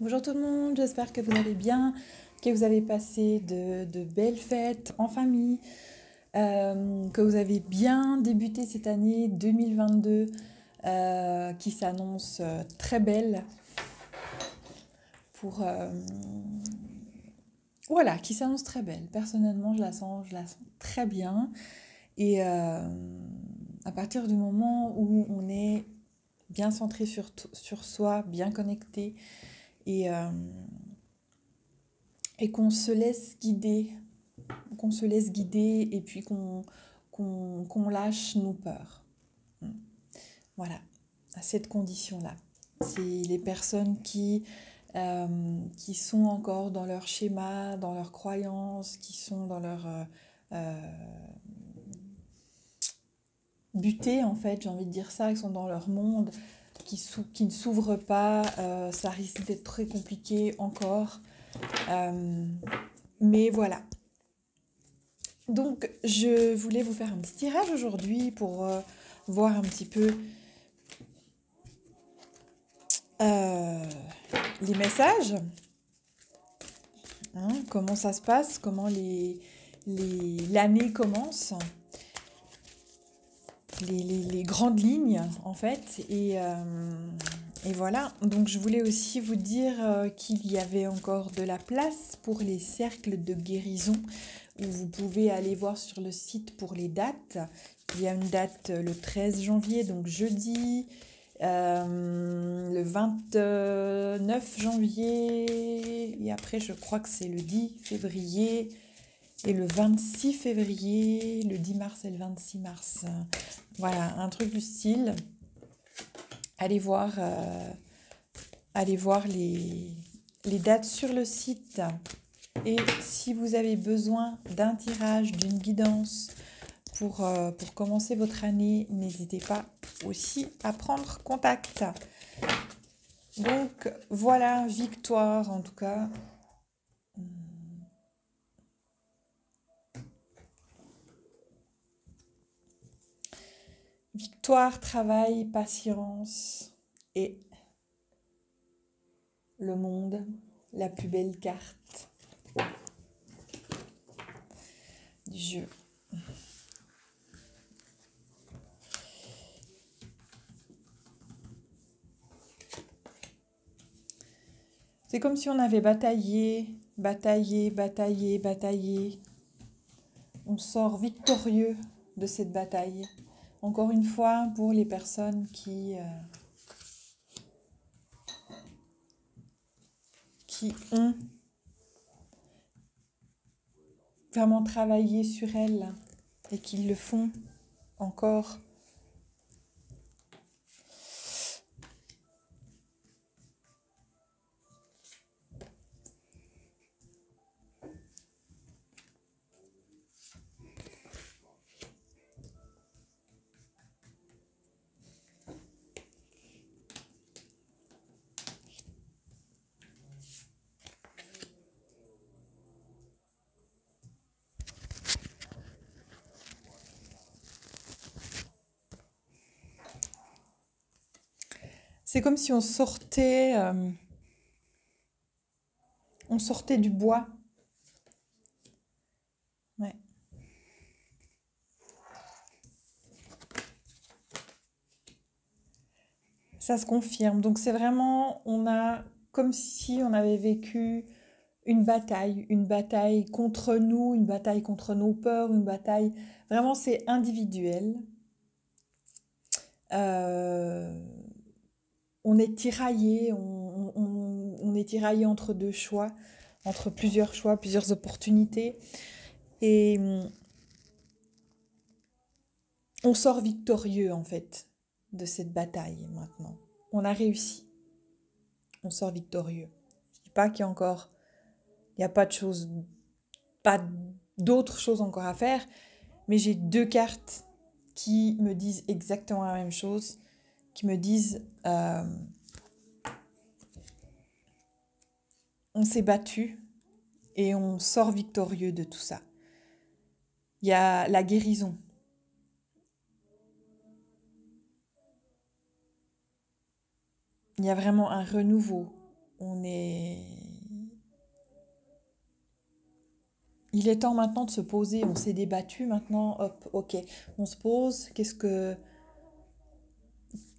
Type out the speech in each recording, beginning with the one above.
Bonjour tout le monde, j'espère que vous allez bien, que vous avez passé de belles fêtes en famille, que vous avez bien débuté cette année 2022 qui s'annonce très belle pour voilà, qui s'annonce très belle. Personnellement, je la sens très bien et à partir du moment où on est bien centré sur soi, bien connecté et qu'on se laisse guider, et puis qu'on lâche nos peurs. Voilà, à cette condition-là. C'est les personnes qui sont encore dans leur schéma, dans leurs croyances, qui sont dans leur euh, butées en fait, j'ai envie de dire ça, qui sont dans leur monde, qui ne s'ouvrent pas, ça risque d'être très compliqué encore. Euh, mais voilà, donc, je voulais vous faire un petit tirage aujourd'hui pour voir un petit peu euh, les messages, hein, comment ça se passe, comment l'année commence, les grandes lignes en fait. Et voilà, donc je voulais aussi vous dire qu'il y avait encore de la place pour les cercles de guérison où vous pouvez aller voir sur le site pour les dates. Il y a une date le 13 janvier, donc jeudi, le 29 janvier, et après je crois que c'est le 10 février, et le 26 février, le 10 mars et le 26 mars. Voilà, un truc du style. Allez voir, allez voir les dates sur le site. Et si vous avez besoin d'un tirage, d'une guidance pour commencer votre année, n'hésitez pas aussi à prendre contact. Donc voilà, victoire en tout cas. Victoire, travail, patience et le monde, la plus belle carte du jeu. C'est comme si on avait bataillé, bataillé, bataillé, bataillé. On sort victorieux de cette bataille. Encore une fois, pour les personnes qui ont vraiment travaillé sur elles et qui le font encore. C'est comme si on sortait du bois. Ouais. Ça se confirme. Donc c'est vraiment, on a comme si on avait vécu une bataille contre nous, une bataille contre nos peurs, une bataille. Vraiment, c'est individuel. Euh, on est tiraillé, on est tiraillé entre deux choix, entre plusieurs choix, plusieurs opportunités. Et on sort victorieux en fait de cette bataille maintenant. On a réussi, on sort victorieux. Je dis pas qu'il y a encore, il n'y a pas de choses, pas d'autres choses encore à faire, mais j'ai deux cartes qui me disent exactement la même chose, qui me disent on s'est battu et on sort victorieux de tout ça. Il y a la guérison. Il y a vraiment un renouveau. on est... Il est temps maintenant de se poser, on s'est débattu, maintenant, hop, ok, on se pose,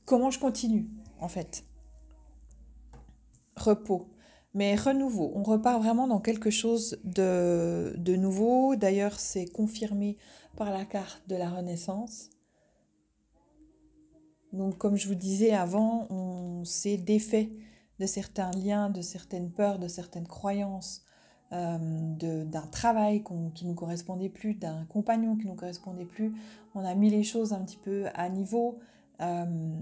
comment je continue, en fait? Repos. Mais renouveau, on repart vraiment dans quelque chose de nouveau. D'ailleurs, c'est confirmé par la carte de la Renaissance. Donc, comme je vous disais avant, on s'est défait de certains liens, de certaines peurs, de certaines croyances, d'un travail qui ne nous correspondait plus, d'un compagnon qui ne nous correspondait plus. On a mis les choses un petit peu à niveau. euh,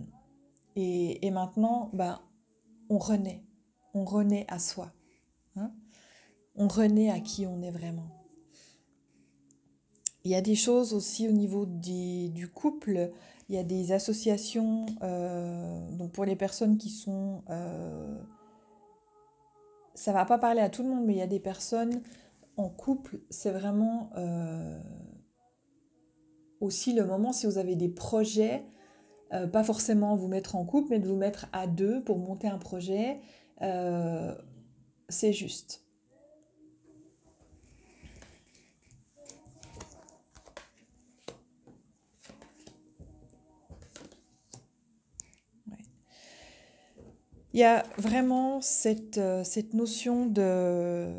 et maintenant, ben, on renaît. On renaît à soi. Hein. On renaît à qui on est vraiment. Il y a des choses aussi au niveau du couple. Il y a des associations, donc pour les personnes qui sont... ça va pas parler à tout le monde, mais il y a des personnes en couple, c'est vraiment aussi le moment, si vous avez des projets, pas forcément vous mettre en couple, mais de vous mettre à deux pour monter un projet, euh, c'est juste. Ouais. Il y a vraiment cette notion de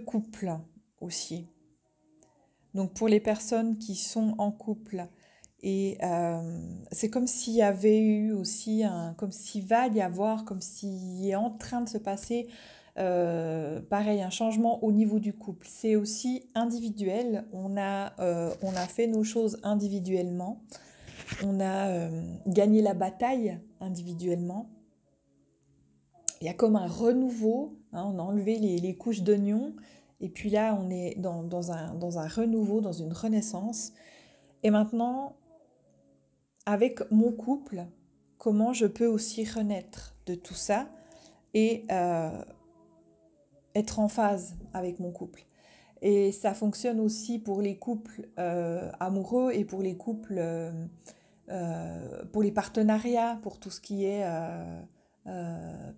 couple aussi. Donc pour les personnes qui sont en couple, et c'est comme s'il y avait eu aussi comme s'il va y avoir, comme s'il est en train de se passer, pareil, un changement au niveau du couple. C'est aussi individuel. On a fait nos choses individuellement. On a gagné la bataille individuellement. Il y a comme un renouveau, hein, on a enlevé les couches d'oignons, et puis là, on est dans un renouveau, dans une renaissance. Et maintenant, avec mon couple, comment je peux aussi renaître de tout ça et être en phase avec mon couple. Et ça fonctionne aussi pour les couples amoureux et pour les couples, pour les partenariats, pour tout ce qui est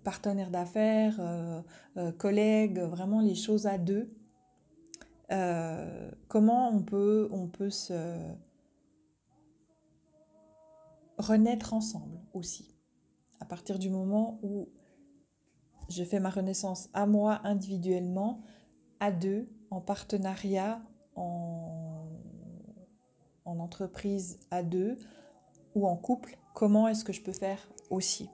partenaire d'affaires, collègues, vraiment les choses à deux. Comment on peut se renaître ensemble aussi, à partir du moment où je fais ma renaissance à moi individuellement, à deux, en partenariat, en, en entreprise à deux ou en couple, comment est-ce que je peux faire aussi.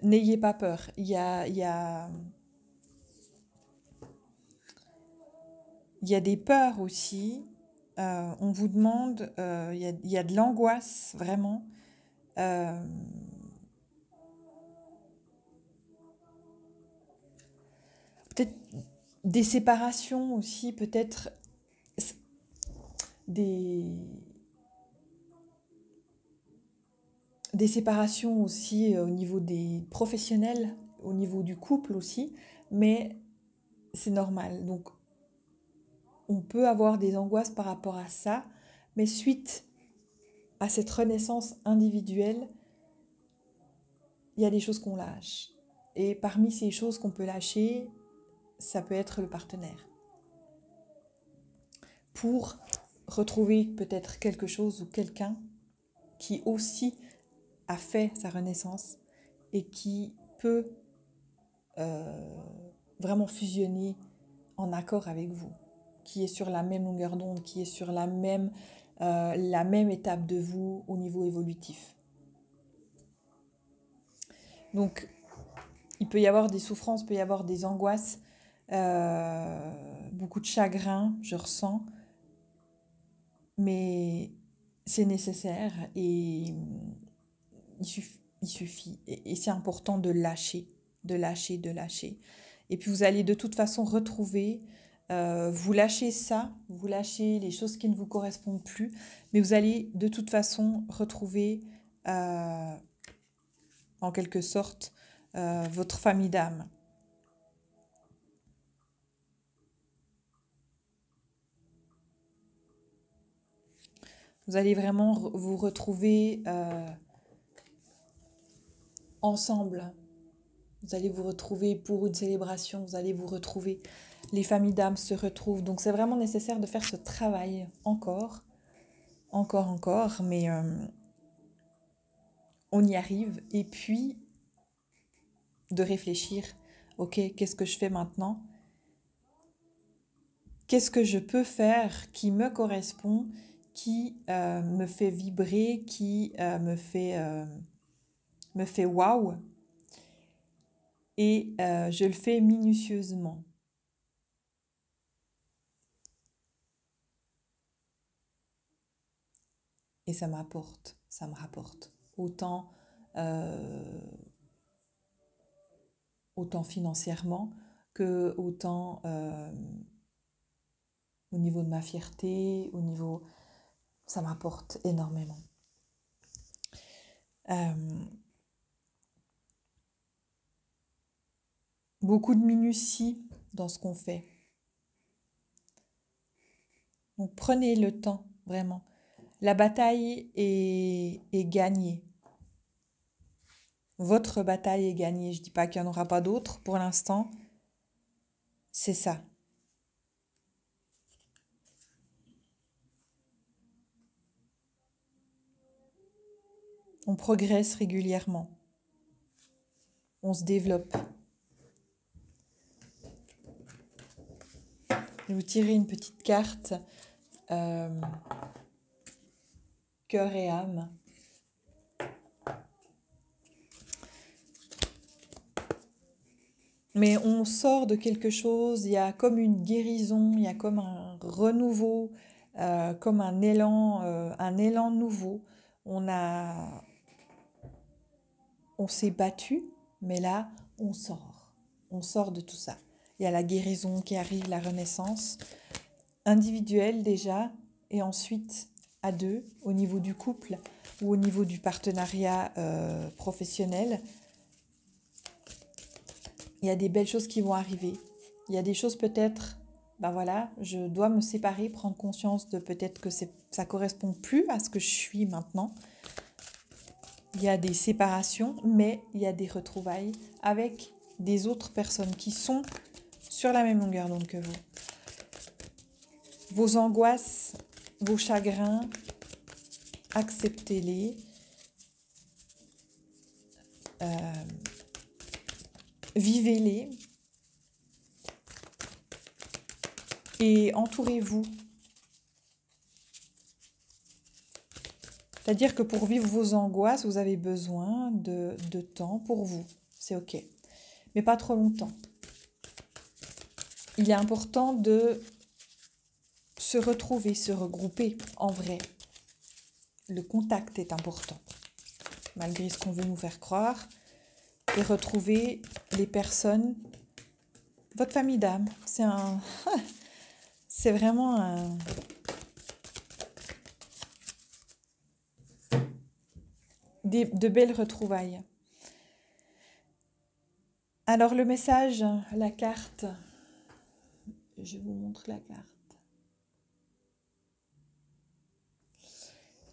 N'ayez pas peur, il y a des peurs aussi. On vous demande, il y a de l'angoisse vraiment. Euh, Peut-être des séparations aussi, peut-être des, des séparations aussi au niveau des professionnels, au niveau du couple aussi, mais c'est normal. Donc on peut avoir des angoisses par rapport à ça, mais suite à cette renaissance individuelle, il y a des choses qu'on lâche. Et parmi ces choses qu'on peut lâcher, ça peut être le partenaire. Pour retrouver peut-être quelque chose ou quelqu'un qui aussi a fait sa renaissance et qui peut euh, vraiment fusionner en accord avec vous, qui est sur la même longueur d'onde, qui est sur la même étape de vous au niveau évolutif. Donc, il peut y avoir des souffrances, il peut y avoir des angoisses, beaucoup de chagrin, je ressens, mais c'est nécessaire et il suffit. Et c'est important de lâcher, de lâcher, de lâcher. Et puis vous allez de toute façon retrouver, vous lâchez ça, vous lâchez les choses qui ne vous correspondent plus, mais vous allez de toute façon retrouver en quelque sorte votre famille d'âme. Vous allez vraiment vous retrouver ensemble. Vous allez vous retrouver pour une célébration, vous allez vous retrouver. Les familles d'âmes se retrouvent. Donc c'est vraiment nécessaire de faire ce travail encore, mais on y arrive. Et puis de réfléchir, ok, qu'est-ce que je fais maintenant? Qu'est-ce que je peux faire qui me correspond, qui me fait vibrer, qui me fait waouh? Et je le fais minutieusement. Et ça m'apporte, ça me rapporte. Autant, euh, autant financièrement que autant au niveau de ma fierté, au niveau... Ça m'apporte énormément. Beaucoup de minutie dans ce qu'on fait. Donc prenez le temps, vraiment. La bataille est gagnée. Votre bataille est gagnée. Je ne dis pas qu'il n'y en aura pas d'autres pour l'instant. C'est ça. On progresse régulièrement. On se développe. Je vais vous tirer une petite carte. Cœur et âme. Mais on sort de quelque chose, il y a comme une guérison, il y a comme un renouveau, comme un élan nouveau. On s'est battu, mais là, on sort. On sort de tout ça. Il y a la guérison qui arrive, la renaissance, individuelle déjà, et ensuite à deux, au niveau du couple ou au niveau du partenariat professionnel. Il y a des belles choses qui vont arriver. Il y a des choses peut-être, ben voilà, je dois me séparer, prendre conscience de peut-être que ça correspond plus à ce que je suis maintenant. Il y a des séparations, mais il y a des retrouvailles avec des autres personnes qui sont sur la même longueur d'onde que vous. Vos angoisses, vos chagrins, acceptez-les. Vivez-les. Et entourez-vous. C'est-à-dire que pour vivre vos angoisses, vous avez besoin de temps pour vous. C'est OK. Mais pas trop longtemps. Il est important de se retrouver, se regrouper en vrai. Le contact est important, malgré ce qu'on veut nous faire croire. Et retrouver les personnes, votre famille d'âme. C'est vraiment de belles retrouvailles. Alors le message, la carte, je vous montre la carte.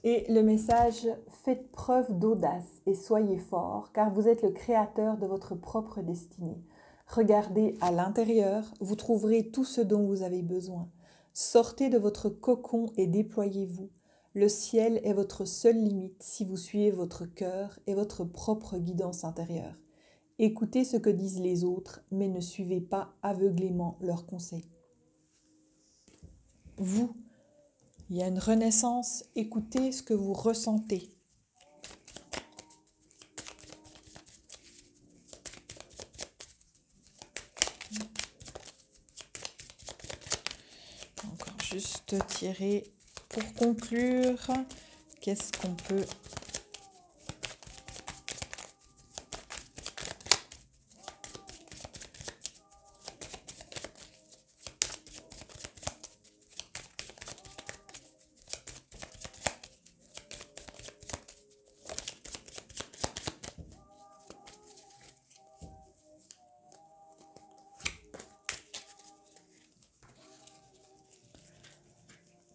Et le message, faites preuve d'audace et soyez forts, car vous êtes le créateur de votre propre destinée. Regardez à l'intérieur, vous trouverez tout ce dont vous avez besoin. Sortez de votre cocon et déployez-vous. Le ciel est votre seule limite si vous suivez votre cœur et votre propre guidance intérieure. Écoutez ce que disent les autres, mais ne suivez pas aveuglément leurs conseils. Vous, il y a une renaissance, écoutez ce que vous ressentez. Encore juste tirer pour conclure. Qu'est-ce qu'on peut...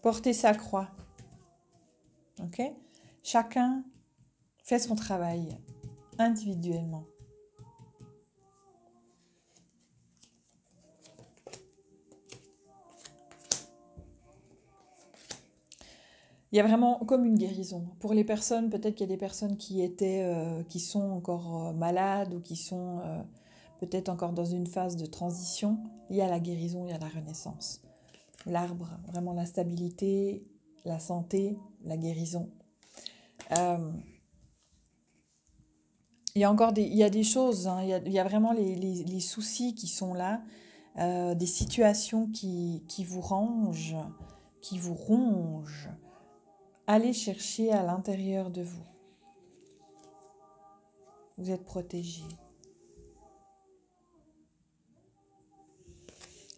Porter sa croix. Ok ? Chacun fait son travail. individuellement. Il y a vraiment comme une guérison. Pour les personnes, peut-être qu'il y a des personnes qui sont encore malades ou qui sont peut-être encore dans une phase de transition. Il y a la guérison, il y a la renaissance. L'arbre, vraiment la stabilité, la santé, la guérison. Euh, il y a des choses, hein, il y a vraiment les soucis qui sont là, des situations qui vous qui vous rongent. Allez chercher à l'intérieur de vous. Vous êtes protégé.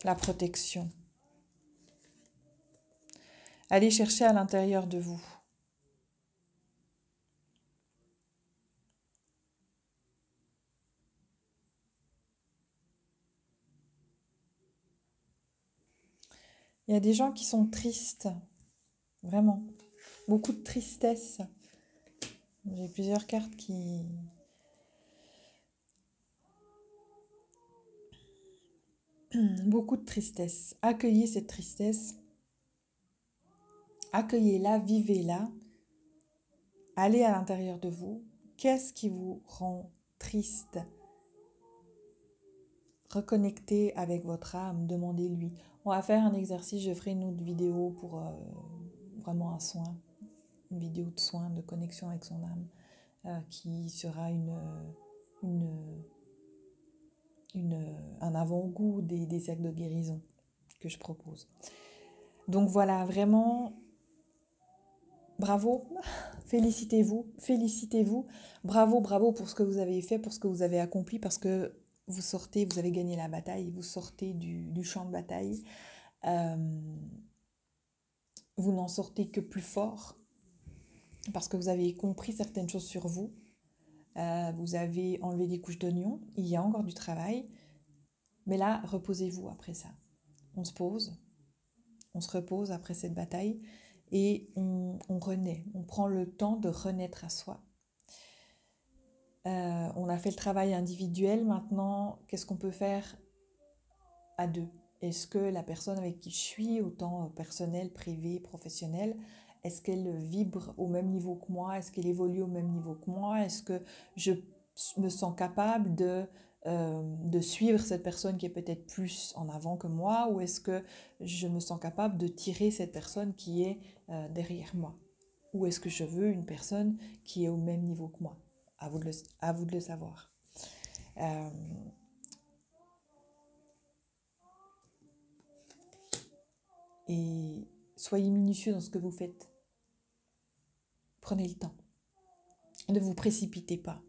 La protection. Allez chercher à l'intérieur de vous. Il y a des gens qui sont tristes, vraiment. Beaucoup de tristesse. J'ai plusieurs cartes qui... Beaucoup de tristesse. Accueillez cette tristesse. Accueillez-la, vivez-la. Allez à l'intérieur de vous. Qu'est-ce qui vous rend triste? Reconnectez avec votre âme, demandez-lui. On va faire un exercice, je ferai une autre vidéo pour vraiment un soin, une vidéo de soin, de connexion avec son âme, qui sera une, un avant-goût des cercles de guérison que je propose. Donc voilà, vraiment, bravo, félicitez-vous, félicitez-vous, bravo, bravo pour ce que vous avez fait, pour ce que vous avez accompli, parce que vous sortez, vous avez gagné la bataille, vous sortez du champ de bataille, vous n'en sortez que plus fort, parce que vous avez compris certaines choses sur vous, vous avez enlevé des couches d'oignons, il y a encore du travail, mais là, reposez-vous après ça. On se pose, on se repose après cette bataille, et on renaît, on prend le temps de renaître à soi. On a fait le travail individuel, maintenant, qu'est-ce qu'on peut faire à deux? Est-ce que la personne avec qui je suis, autant personnel, privé, professionnel, est-ce qu'elle vibre au même niveau que moi? Est-ce qu'elle évolue au même niveau que moi? Est-ce que je me sens capable de suivre cette personne qui est peut-être plus en avant que moi? Ou est-ce que je me sens capable de tirer cette personne qui est derrière moi? Ou est-ce que je veux une personne qui est au même niveau que moi? À vous de le savoir. Et soyez minutieux dans ce que vous faites. Prenez le temps. Ne vous précipitez pas.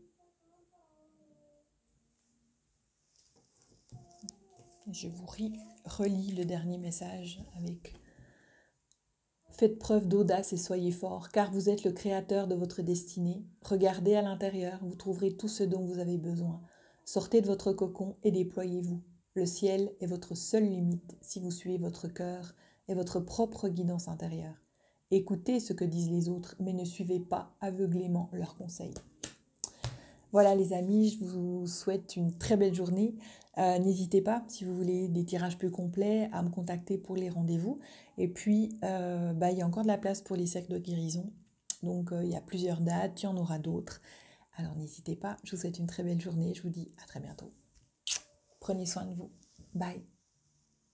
Je vous relis le dernier message avec « Faites preuve d'audace et soyez forts, car vous êtes le créateur de votre destinée. Regardez à l'intérieur, vous trouverez tout ce dont vous avez besoin. Sortez de votre cocon et déployez-vous. Le ciel est votre seule limite si vous suivez votre cœur et votre propre guidance intérieure. Écoutez ce que disent les autres, mais ne suivez pas aveuglément leurs conseils. » Voilà les amis, je vous souhaite une très belle journée. N'hésitez pas, si vous voulez des tirages plus complets, à me contacter pour les rendez-vous. Et puis, il y a encore de la place pour les cercles de guérison. Donc, il y a plusieurs dates, il y en aura d'autres. Alors, n'hésitez pas, je vous souhaite une très belle journée. Je vous dis à très bientôt. Prenez soin de vous. Bye.